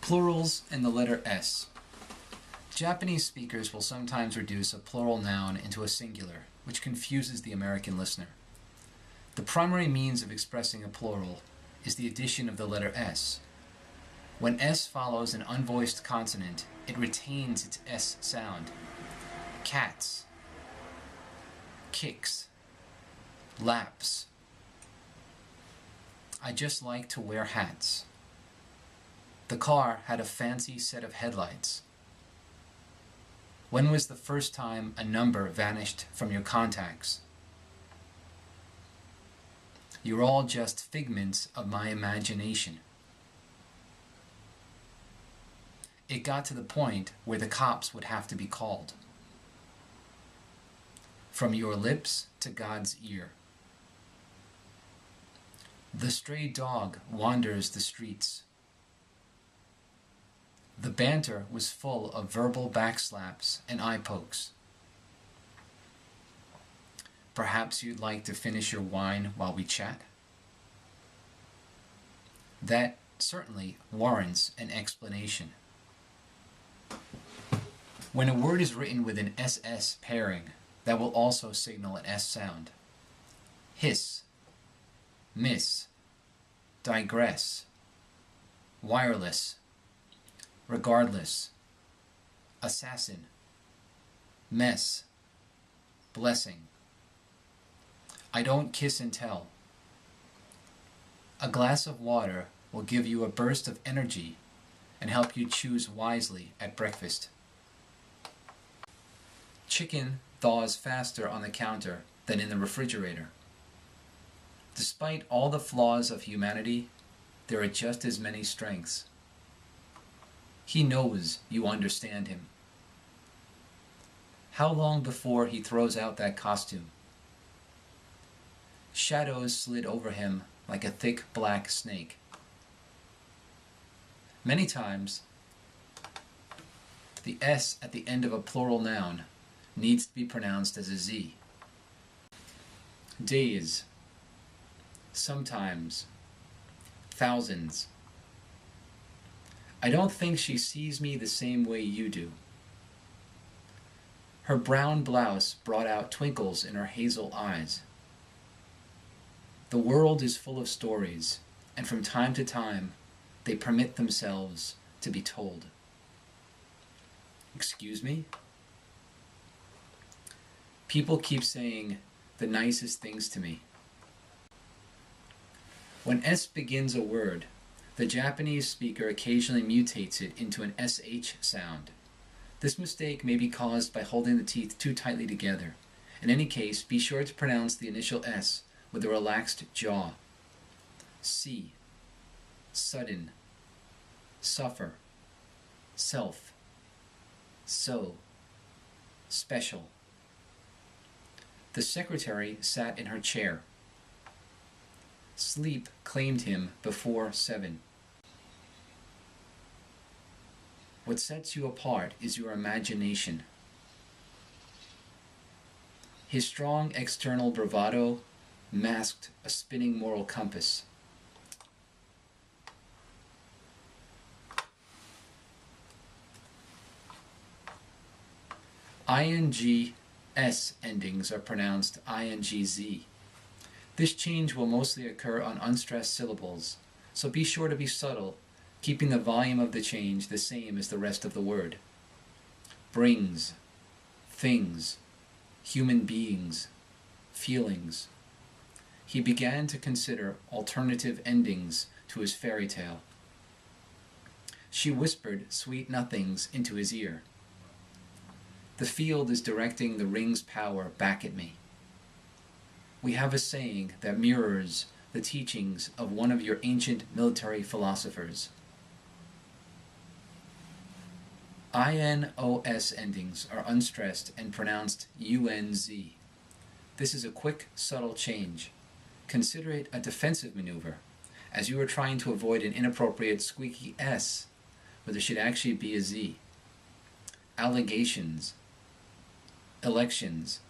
Plurals and the letter S. Japanese speakers will sometimes reduce a plural noun into a singular, which confuses the American listener. The primary means of expressing a plural is the addition of the letter S. When S follows an unvoiced consonant, it retains its S sound. Cats, kicks, laps. I just like to wear hats. The car had a fancy set of headlights. When was the first time a number vanished from your contacts? You're all just figments of my imagination. It got to the point where the cops would have to be called. From your lips to God's ear. The stray dog wanders the streets. The banter was full of verbal backslaps and eye pokes. Perhaps you'd like to finish your wine while we chat? That certainly warrants an explanation. When a word is written with an SS pairing, that will also signal an S sound. Hiss, miss, digress, wireless, regardless, assassin, mess, blessing. I don't kiss and tell. A glass of water will give you a burst of energy and help you choose wisely at breakfast. Chicken thaws faster on the counter than in the refrigerator. Despite all the flaws of humanity, there are just as many strengths. He knows you understand him. How long before he throws out that costume? Shadows slid over him like a thick black snake. Many times, the S at the end of a plural noun needs to be pronounced as a Z. Days, sometimes, thousands. I don't think she sees me the same way you do. Her brown blouse brought out twinkles in her hazel eyes. The world is full of stories, and from time to time, they permit themselves to be told. Excuse me? People keep saying the nicest things to me. When S begins a word, the Japanese speaker occasionally mutates it into an SH sound. This mistake may be caused by holding the teeth too tightly together. In any case, be sure to pronounce the initial S with a relaxed jaw. See, sudden, suffer, self, so, special. The secretary sat in her chair. Sleep claimed him before 7. What sets you apart is your imagination. His strong external bravado masked a spinning moral compass. ING-S endings are pronounced ING-Z. This change will mostly occur on unstressed syllables, so be sure to be subtle, keeping the volume of the change the same as the rest of the word. Brings, things, human beings, feelings. He began to consider alternative endings to his fairy tale. She whispered sweet nothings into his ear. The field is directing the ring's power back at me. We have a saying that mirrors the teachings of one of your ancient military philosophers. INOS endings are unstressed and pronounced UNZ. This is a quick, subtle change. Consider it a defensive maneuver, as you are trying to avoid an inappropriate squeaky S, where there should actually be a Z. Allegations, elections,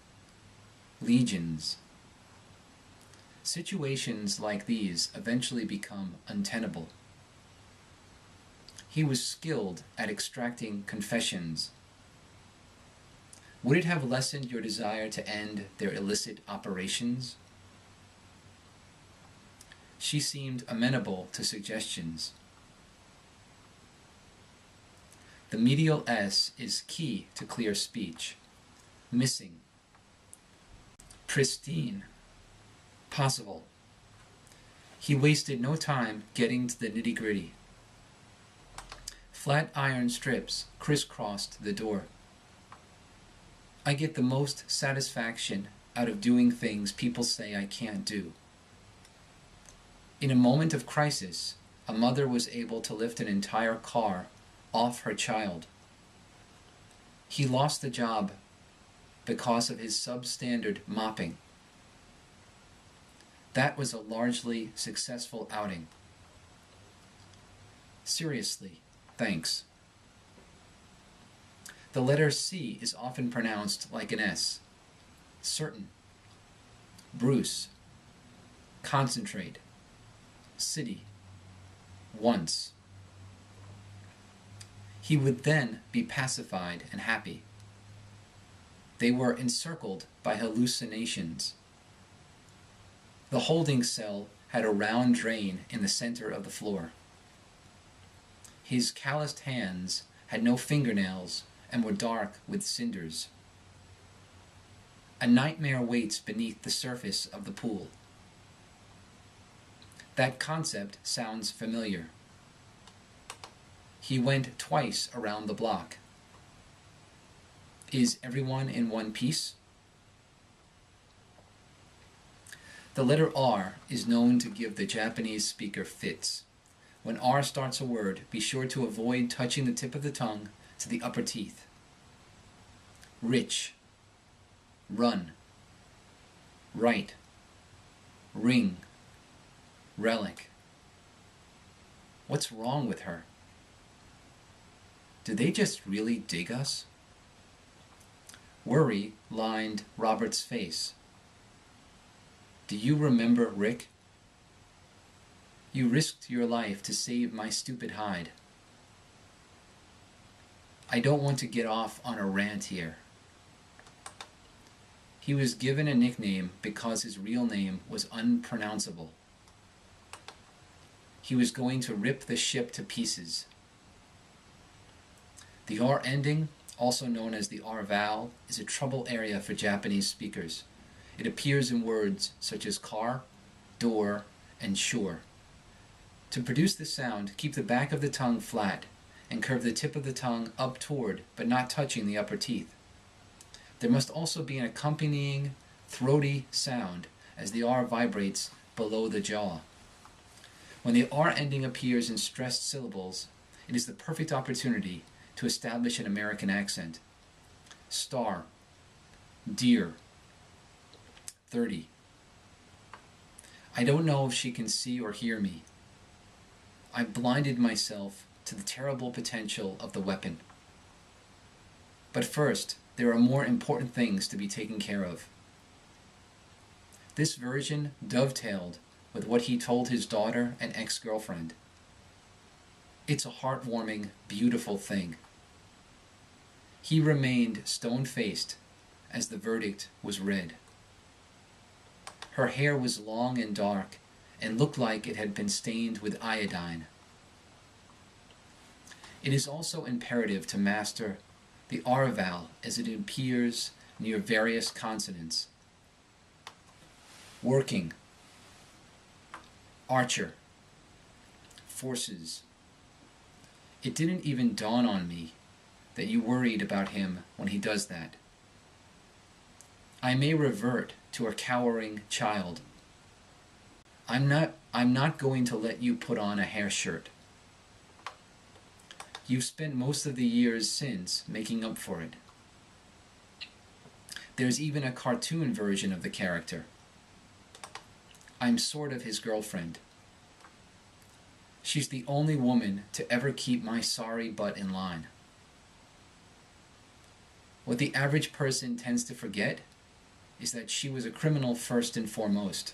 legions. Situations like these eventually become untenable. He was skilled at extracting confessions. Would it have lessened your desire to end their illicit operations? She seemed amenable to suggestions. The medial S is key to clear speech. Missing. Pristine. Possible. He wasted no time getting to the nitty-gritty. Flat iron strips crisscrossed the door. I get the most satisfaction out of doing things people say I can't do. In a moment of crisis, a mother was able to lift an entire car off her child. He lost the job because of his substandard mopping. That was a largely successful outing. Seriously, thanks. The letter C is often pronounced like an S. Certain. Bruce. Concentrate. City. Once. He would then be pacified and happy. They were encircled by hallucinations. The holding cell had a round drain in the center of the floor. His calloused hands had no fingernails and were dark with cinders. A nightmare waits beneath the surface of the pool. That concept sounds familiar. He went twice around the block. Is everyone in one piece? The letter R is known to give the Japanese speaker fits. When R starts a word, be sure to avoid touching the tip of the tongue to the upper teeth. Rich. Run. Right. Ring. Relic. What's wrong with her? Do they just really dig us? Worry lined Robert's face. Do you remember Rick? You risked your life to save my stupid hide. I don't want to get off on a rant here. He was given a nickname because his real name was unpronounceable. He was going to rip the ship to pieces. The R ending, also known as the R vowel, is a trouble area for Japanese speakers. It appears in words such as car, door, and shore. To produce this sound, keep the back of the tongue flat and curve the tip of the tongue up toward but not touching the upper teeth. There must also be an accompanying throaty sound as the R vibrates below the jaw. When the R ending appears in stressed syllables, it is the perfect opportunity to establish an American accent. Star, deer, 30. I don't know if she can see or hear me. I blinded myself to the terrible potential of the weapon. But first, there are more important things to be taken care of. This version dovetailed with what he told his daughter and ex-girlfriend. It's a heartwarming, beautiful thing. He remained stone-faced as the verdict was read. Her hair was long and dark and looked like it had been stained with iodine. It is also imperative to master the R vowel as it appears near various consonants. Working. Archer. Forces. It didn't even dawn on me that you worried about him when he does that. I may revert to a cowering child. I'm not going to let you put on a hair shirt. You've spent most of the years since making up for it. There's even a cartoon version of the character. I'm sort of his girlfriend. She's the only woman to ever keep my sorry butt in line. What the average person tends to forget is that she was a criminal first and foremost.